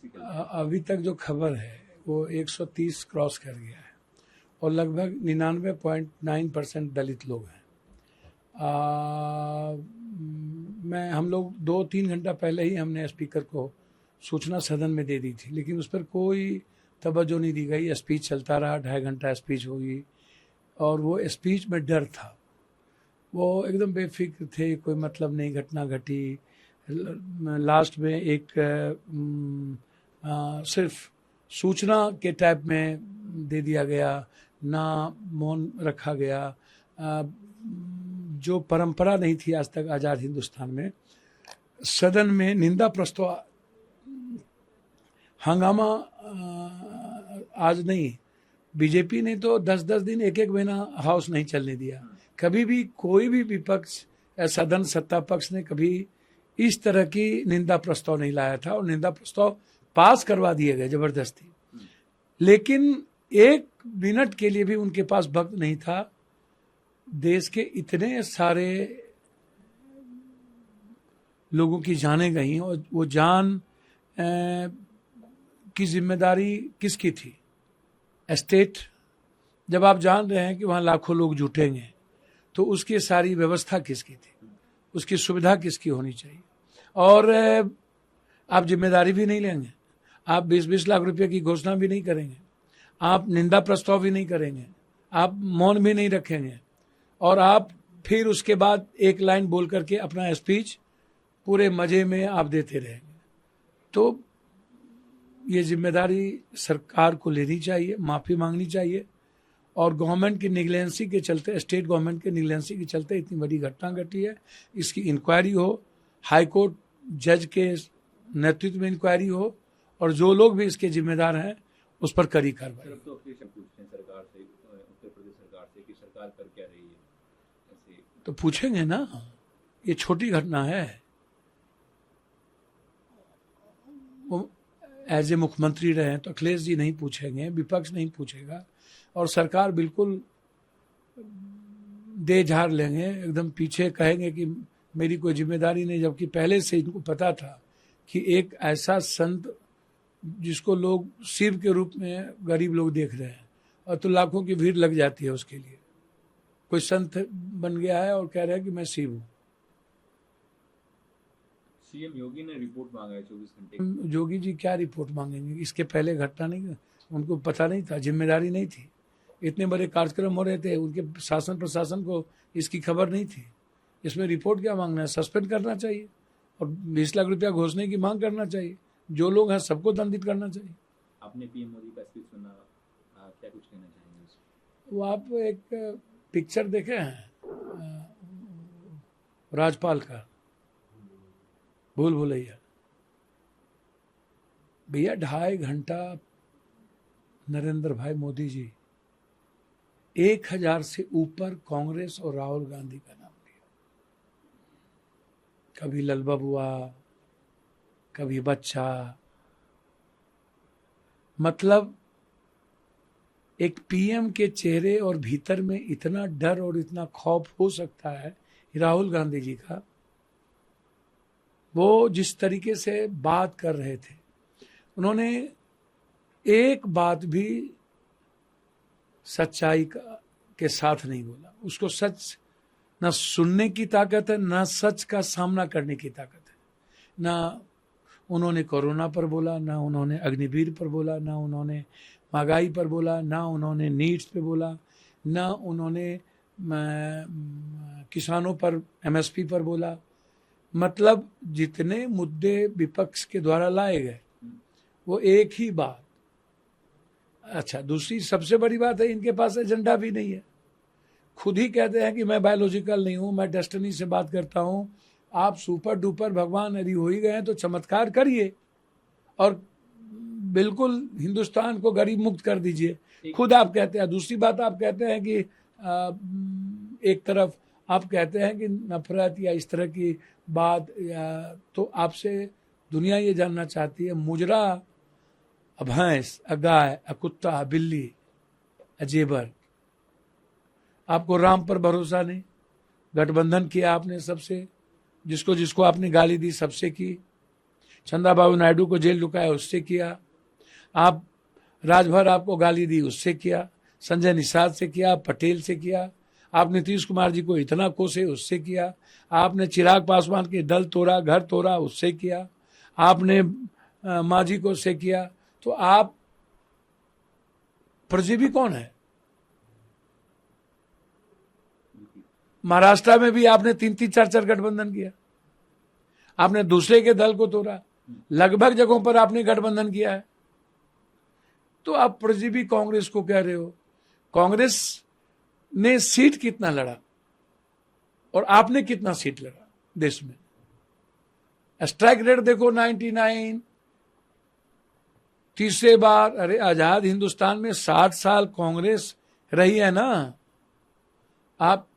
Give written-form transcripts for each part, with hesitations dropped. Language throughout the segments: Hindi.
अभी तक जो खबर है वो 130 क्रॉस कर गया है और लगभग 99.9% दलित लोग हैं। हम लोग 2-3 घंटा पहले ही हमने स्पीकर को सूचना सदन में दे दी थी, लेकिन उस पर कोई तवज्जो नहीं दी गई। स्पीच चलता रहा, 2.5 घंटा स्पीच होगी और वो स्पीच में डर था। वो एकदम बेफिक्र थे, कोई मतलब नहीं घटना घटी। लास्ट में एक सिर्फ सूचना के टाइप में दे दिया गया, ना मौन रखा गया, जो परंपरा नहीं थी आज तक आज़ाद हिंदुस्तान में। सदन में निंदा प्रस्ताव हंगामा आज नहीं, बीजेपी ने तो 10-10 दिन, 1-1 महीना हाउस नहीं चलने दिया। कभी भी कोई भी विपक्ष या सदन सत्ता पक्ष ने कभी इस तरह की निंदा प्रस्ताव नहीं लाया था और निंदा प्रस्ताव पास करवा दिए गए जबरदस्ती। लेकिन 1 मिनट के लिए भी उनके पास वक्त नहीं था। देश के इतने सारे लोगों की जानें गई और वो जान की जिम्मेदारी किसकी थी? स्टेट। जब आप जान रहे हैं कि वहाँ लाखों लोग जुटेंगे तो उसकी सारी व्यवस्था किसकी थी? उसकी सुविधा किसकी होनी चाहिए? और आप जिम्मेदारी भी नहीं लेंगे, आप 20-20 लाख रुपए की घोषणा भी नहीं करेंगे, आप निंदा प्रस्ताव भी नहीं करेंगे, आप मौन भी नहीं रखेंगे और आप फिर उसके बाद एक लाइन बोल करके अपना स्पीच पूरे मजे में आप देते रहेंगे। तो ये जिम्मेदारी सरकार को लेनी चाहिए, माफ़ी मांगनी चाहिए। और गवर्नमेंट की निगलेंसी के चलते, स्टेट गवर्नमेंट के निगलेंसी के चलते इतनी बड़ी घटना घटी है। इसकी इंक्वायरी हो, हाई कोर्ट जज के नेतृत्व में इंक्वायरी हो और जो लोग भी इसके जिम्मेदार हैं उस पर कड़ी कार्रवाई। तो पूछते हैं सरकार से, उत्तर प्रदेश सरकार से कि सरकार कर क्या रही है ऐसे? तो पूछेंगे ना, ये छोटी घटना है। वो एज ए मुख्यमंत्री रहे तो अखिलेश जी नहीं पूछेंगे, विपक्ष नहीं पूछेगा और सरकार बिल्कुल दे झाड़ लेंगे, एकदम पीछे कहेंगे कि मेरी कोई जिम्मेदारी नहीं, जबकि पहले से इनको पता था कि एक ऐसा संत जिसको लोग शिव के रूप में गरीब लोग देख रहे हैं और तो लाखों की भीड़ लग जाती है उसके लिए। कोई संत बन गया है और कह रहा है कि मैं शिव हूँ। सीएम योगी ने रिपोर्ट मांगा है 24 घंटे। योगी जी क्या रिपोर्ट मांगेंगे? इसके पहले घटना नहीं, उनको पता नहीं था, जिम्मेदारी नहीं थी। इतने बड़े कार्यक्रम हो रहे थे, उनके शासन प्रशासन को इसकी खबर नहीं थी। इसमें रिपोर्ट क्या मांगना है? सस्पेंड करना चाहिए और 20 लाख रुपया घोषणे की मांग करना चाहिए। जो लोग हैं सबको दंडित करना चाहिए। आपने पीएम मोदी का स्पीच सुना, क्या कुछ कहना चाहेंगे? वो आप एक पिक्चर देखे हैं राजपाल का, भूल भुलैया? भैया 2.5 घंटा नरेंद्र भाई मोदी जी 1000 से ऊपर कांग्रेस और राहुल गांधी का नाम लिया। कभी ललबा बुआ, कभी बच्चा। मतलब एक पीएम के चेहरे और भीतर में इतना डर और इतना खौफ हो सकता है राहुल गांधी जी का। वो जिस तरीके से बात कर रहे थे, उन्होंने एक बात भी सच्चाई के साथ नहीं बोला। उसको सच न सुनने की ताकत है, न सच का सामना करने की ताकत है। न उन्होंने कोरोना पर बोला, न उन्होंने अग्निवीर पर बोला, न उन्होंने महंगाई पर बोला, न उन्होंने नीड्स पे बोला, न उन्होंने किसानों पर एमएसपी पर बोला। मतलब जितने मुद्दे विपक्ष के द्वारा लाए गए वो एक ही बात। अच्छा, दूसरी सबसे बड़ी बात है, इनके पास एजेंडा भी नहीं है। खुद ही कहते हैं कि मैं बायोलॉजिकल नहीं हूं, मैं डेस्टिनी से बात करता हूं। आप सुपर डुपर भगवान यदि हो ही गए हैं तो चमत्कार करिए और बिल्कुल हिंदुस्तान को गरीब मुक्त कर दीजिए। खुद आप कहते हैं। दूसरी बात, आप कहते हैं कि एक तरफ आप कहते हैं कि नफरत या इस तरह की बात, या तो आपसे दुनिया ये जानना चाहती है, मुजरा, भैंस, गाय, कुत्ता, बिल्ली, जेबर, आपको राम पर भरोसा नहीं। गठबंधन किया आपने सबसे, जिसको जिसको आपने गाली दी सबसे की। चंद्रबाबू नायडू को जेल लुकाया उससे किया, आप राजभर आपको गाली दी उससे किया, संजय निषाद से किया, पटेल से किया, आप नीतीश कुमार जी को इतना कोसे उससे किया, आपने चिराग पासवान के दल तोड़ा, घर तोड़ा उससे किया, आपने मांझी को से किया। तो आप परजीवी कौन है? महाराष्ट्र में भी आपने 3-3, 4-4 गठबंधन किया, आपने दूसरे के दल को तोड़ा, लगभग जगहों पर आपने गठबंधन किया है। तो आप परजीवी कांग्रेस को कह रहे हो। कांग्रेस ने सीट कितना लड़ा और आपने कितना सीट लड़ा देश में? स्ट्राइक रेट देखो 99। तीसरे बार, अरे आजाद हिंदुस्तान में 60 साल कांग्रेस रही है ना। आप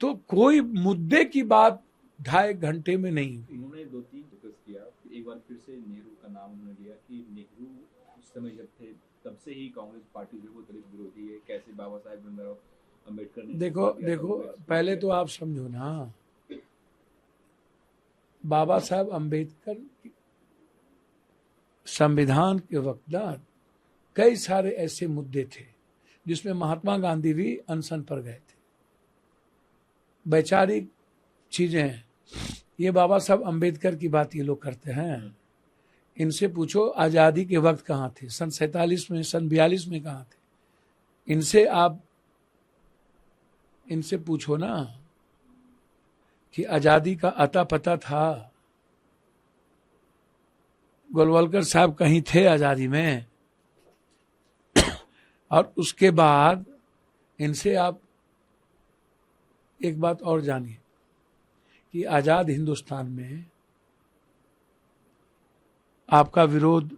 तो कोई मुद्दे की बात 2.5 घंटे में नहीं हुई। उन्होंने 2-3 फोकस किया, एक बार फिर से नेहरू का नाम उन्होंने लिया कि नेहरू उस समय जब थे तब से ही कांग्रेस पार्टी जो वो दलित विरोधी है। कैसे बाबा साहेब भीमराव अम्बेडकर ने देखो पहले तो आप समझो ना, बाबा साहब अम्बेडकर संविधान के वक्त ना कई सारे ऐसे मुद्दे थे जिसमें महात्मा गांधी भी अनशन पर गए थे। वैचारिक चीजें हैं। ये बाबा साहब अम्बेडकर की बात ये लोग करते हैं। इनसे पूछो आजादी के वक्त कहाँ थे, सन 47 में, सन 42 में कहाँ थे। इनसे पूछो ना कि आजादी का अता पता था। गोलवलकर साहब कहीं थे आजादी में? और उसके बाद इनसे आप एक बात और जानिए कि आजाद हिंदुस्तान में आपका विरोध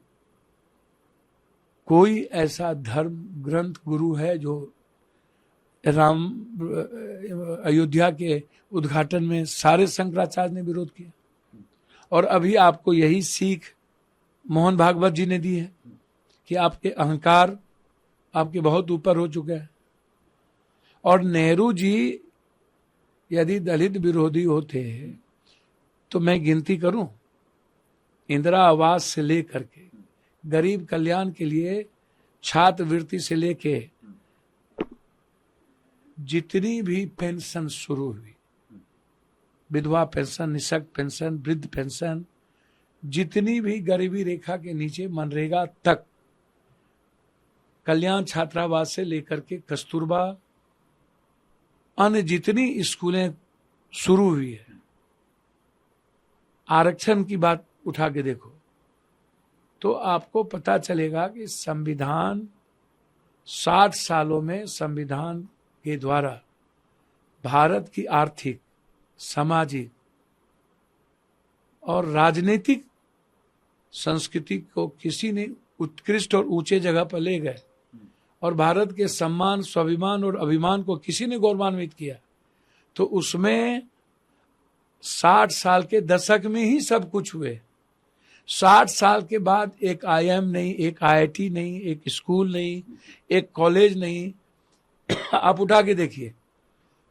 कोई ऐसा धर्म ग्रंथ गुरु है जो राम अयोध्या के उद्घाटन में सारे शंकराचार्य ने विरोध किया? और अभी आपको यही सीख मोहन भागवत जी ने दी है कि आपके अहंकार आपके बहुत ऊपर हो चुके हैं। और नेहरू जी यदि दलित विरोधी होते तो मैं गिनती करूं, इंदिरा आवास से लेकर के गरीब कल्याण के लिए छात्रवृत्ति से लेके जितनी भी पेंशन शुरू हुई, विधवा पेंशन, निःशक्त पेंशन, वृद्ध पेंशन, जितनी भी गरीबी रेखा के नीचे मनरेगा तक, कल्याण छात्रावास से लेकर के कस्तूरबा, अन्य जितनी स्कूलें शुरू हुई है, आरक्षण की बात उठा के देखो तो आपको पता चलेगा कि संविधान 60 सालों में संविधान के द्वारा भारत की आर्थिक, सामाजिक और राजनीतिक संस्कृति को किसी ने उत्कृष्ट और ऊंचे जगह पर ले गए और भारत के सम्मान, स्वाभिमान और अभिमान को किसी ने गौरवान्वित किया। तो उसमें 60 साल के दशक में ही सब कुछ हुए। 60 साल के बाद एक IIM नहीं, एक IIT नहीं, एक स्कूल नहीं, एक कॉलेज नहीं, आप उठा के देखिए।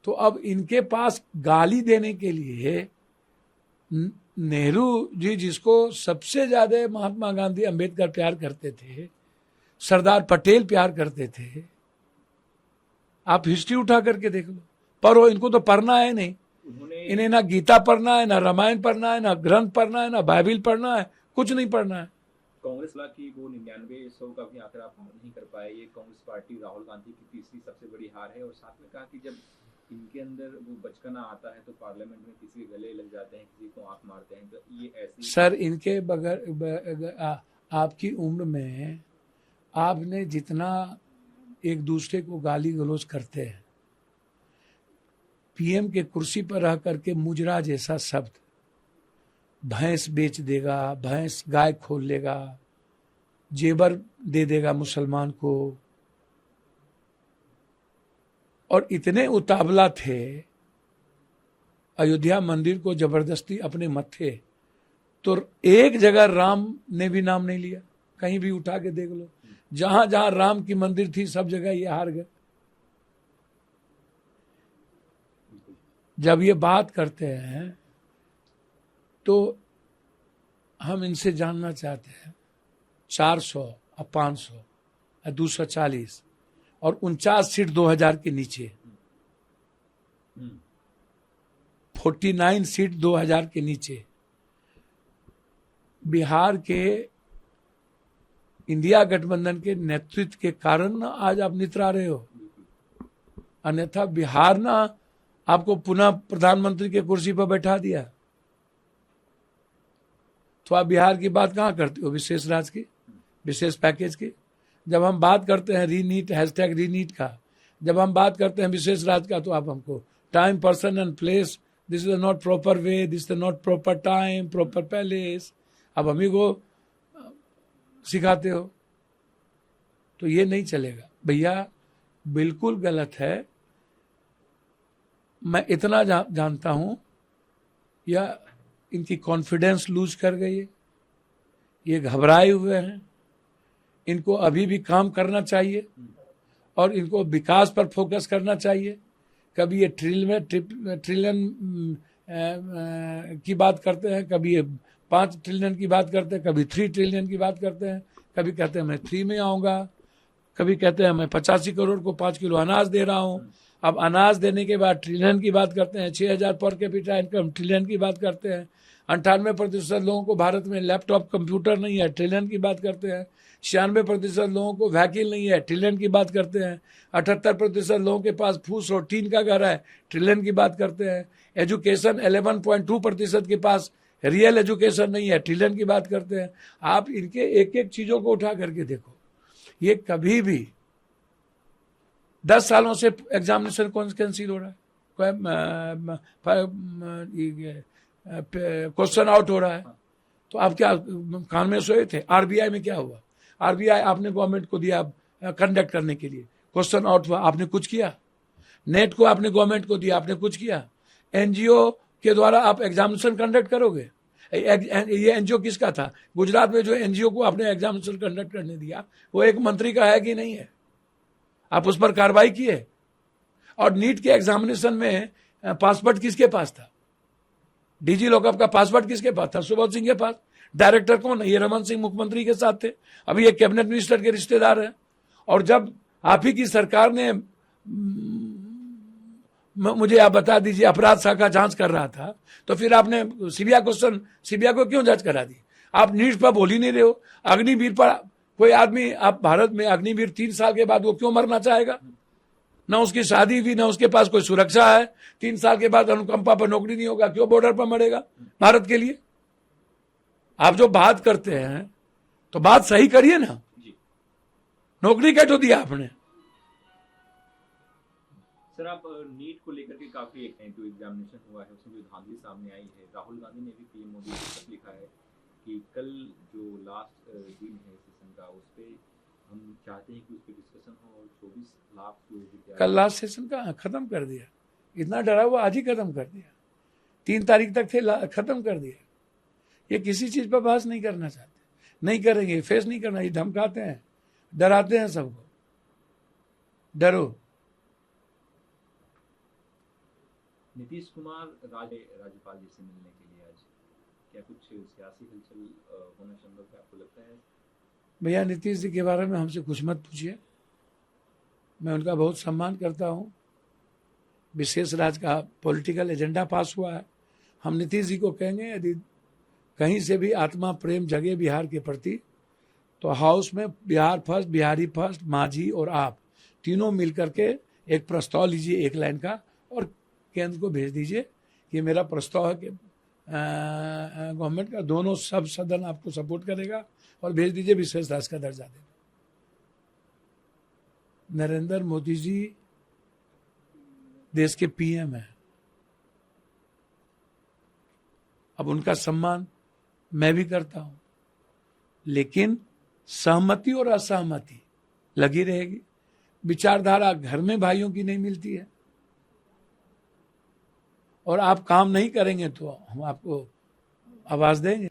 तो अब इनके पास गाली देने के लिए नेहरू जी, जिसको सबसे ज्यादा महात्मा गांधी, अंबेडकर प्यार करते थे, सरदार पटेल प्यार करते थे, आप हिस्ट्री उठा करके देख लो, पढ़ो। इनको तो पढ़ना है नहीं, इन्हें ना गीता पढ़ना है, ना रामायण पढ़ना है, ना ग्रंथ पढ़ना है, ना बाइबिल पढ़ना है, कुछ नहीं पढ़ना है। कांग्रेस ला की वो 99-100 का भी आंकड़ा आप नहीं कर पाए। ये कांग्रेस पार्टी राहुल गांधी की तीसरी सबसे बड़ी हार है। और साथ में कहा कि जब इनके अंदर वो बचकाना आता है तो पार्लियामेंट में किसी के गले लग जाते हैं, किसी को आंख मारते हैं। तो ये ऐसी सर, इनके बगैर आपकी उम्र में आपने जितना एक दूसरे को गाली गलौज करते हैं, PM के कुर्सी पर रह करके मुजरा जैसा शब्द, भैंस बेच देगा, भैंस गाय खोल लेगा, जेबर दे देगा मुसलमान को, और इतने उतावला थे अयोध्या मंदिर को जबरदस्ती अपने मत्थे। तो एक जगह राम ने भी नाम नहीं लिया, कहीं भी उठा के देख लो, जहां जहां राम की मंदिर थी सब जगह ये हार गए। जब ये बात करते हैं तो हम इनसे जानना चाहते हैं 400 और 500 और 240 और 49 सीट 2000 के नीचे, 49 सीट 2000 के नीचे बिहार के इंडिया गठबंधन के नेतृत्व के कारण ना आज आप नितरा रहे हो। अन्यथा बिहार ना आपको पुनः प्रधानमंत्री के कुर्सी पर बैठा दिया तो आप बिहार की बात कहां करते हो, विशेष राज्य की, विशेष पैकेज की। जब हम बात करते हैं रीनीट, हैशटैग रीनीट का, जब हम बात करते हैं विशेष राज्य का, तो आप हमको time, person and place, this is not proper way, this is not proper time, proper place, अब हम ही को सिखाते हो। तो ये नहीं चलेगा भैया, बिल्कुल गलत है। मैं इतना जानता हूं या इनकी कॉन्फिडेंस लूज कर गई है, ये घबराए हुए हैं, इनको अभी भी काम करना चाहिए और इनको विकास पर फोकस करना चाहिए। कभी ये ट्रिलियन की बात करते हैं, कभी ये 5 ट्रिलियन की बात करते हैं, कभी 3 ट्रिलियन की बात करते हैं, कभी कहते हैं मैं 3 में आऊंगा, कभी कहते हैं मैं 85 करोड़ को 5 किलो अनाज दे रहा हूं। अब अनाज देने के बाद ट्रिलियन की बात करते हैं, 6000 पर कैपिटा इनकम, ट्रिलियन की बात करते हैं। 98% लोगों को भारत में लैपटॉप कंप्यूटर नहीं है, ट्रिलियन की बात करते हैं। 96% लोगों को व्हीकल नहीं है, ट्रिलियन की बात करते हैं। 78% लोगों के पास फूस और टीन का घर है, ट्रिलियन की बात करते हैं। एजुकेशन 11.2% के पास रियल एजुकेशन नहीं है, ट्रिलियन की बात करते हैं। आप इनके एक एक चीजों को उठा करके देखो, ये कभी भी 10 सालों से एग्जामिनेशन कौन कैंसिल हो रहा है, क्वेश्चन आउट हो रहा है। तो आप क्या कान में सोए थे? आरबीआई में क्या हुआ? आरबीआई आपने गवर्नमेंट को दिया कंडक्ट करने के लिए, क्वेश्चन आउट हुआ, आपने कुछ किया? नेट को आपने गवर्नमेंट को दिया, आपने कुछ किया? एनजीओ के द्वारा आप एग्जामिनेशन कंडक्ट करोगे? ये एनजीओ किसका था? गुजरात में जो एनजीओ को आपने एग्जामिनेशन कंडक्ट करने दिया, वो एक मंत्री का है कि नहीं है? आप उस पर कार्रवाई किए? और नीट के एग्जामिनेशन में पासवर्ड किसके पास था? डीजी लॉकअप का पासवर्ड किसके पास था? सुबोध सिंह के पास। डायरेक्टर कौन है? ये रमन सिंह मुख्यमंत्री के साथ थे, अभी ये कैबिनेट मिनिस्टर के रिश्तेदार हैं। और जब आप ही की सरकार ने, मुझे आप बता दीजिए, अपराध शाखा जांच कर रहा था, तो फिर आपने सीबीआई को क्यों जांच करा दी? आप नीट पर बोल ही नहीं रहे हो। अग्निवीर पर कोई आदमी, आप भारत में अग्निवीर 3 साल के बाद वो क्यों मरना चाहेगा? ना उसकी शादी हुई, ना उसके पास कोई सुरक्षा है, 3 साल के बाद अनुकंपा पर नौकरी नहीं होगा, क्यों बॉर्डर पर मरेगा भारत के लिए? आप जो बात करते हैं तो बात सही करिए ना। नौकरी कैसे दिया आपने? सर, आप नीट को लेकर के काफी एक जो एग्जामिनेशन हुआ है उसमें जो धांधली सामने आई है, राहुल गांधी ने भी पीएम मोदी को खत लिखा है कि कल जो लास्ट दिन है सेशन का, उस पे हम चाहते हैं कि उस पे डिस्कशन हो और 24 लाख जो कल लास्ट सेशन का खत्म कर दिया। इतना डरा हुआ, आज ही खत्म कर दिया। 3 तारीख तक थे, खत्म कर दिया। ये किसी चीज पर बहस नहीं करना चाहते, नहीं करेंगे, फेस नहीं करना। ये धमकाते हैं, डराते हैं सबको, डरो। नीतीश कुमार राज्यपाल जी से मिलने के लिए आज क्या कुछ सियासी हलचल होना संभव है, आपको लगता है? भैया, नीतीश जी के बारे में हमसे कुछ मत पूछिए, मैं उनका बहुत सम्मान करता हूँ। विशेष राज्य का पॉलिटिकल एजेंडा पास हुआ है। हम नीतीश जी को कहेंगे, यदि कहीं से भी आत्मा प्रेम जगे बिहार के प्रति, तो हाउस में बिहार फर्स्ट, बिहारी फर्स्ट, मांझी और आप तीनों मिलकर के एक प्रस्ताव लीजिए 1 लाइन का और केंद्र को भेज दीजिए कि मेरा प्रस्ताव है कि गवर्नमेंट का दोनों सब सदन आपको सपोर्ट करेगा, और भेज दीजिए विशेष राज्य का दर्जा देगा। नरेंद्र मोदी जी देश के पीएम हैं, अब उनका सम्मान मैं भी करता हूं, लेकिन सहमति और असहमति लगी रहेगी। विचारधारा घर में भाइयों की नहीं मिलती है, और आप काम नहीं करेंगे तो हम आपको आवाज देंगे।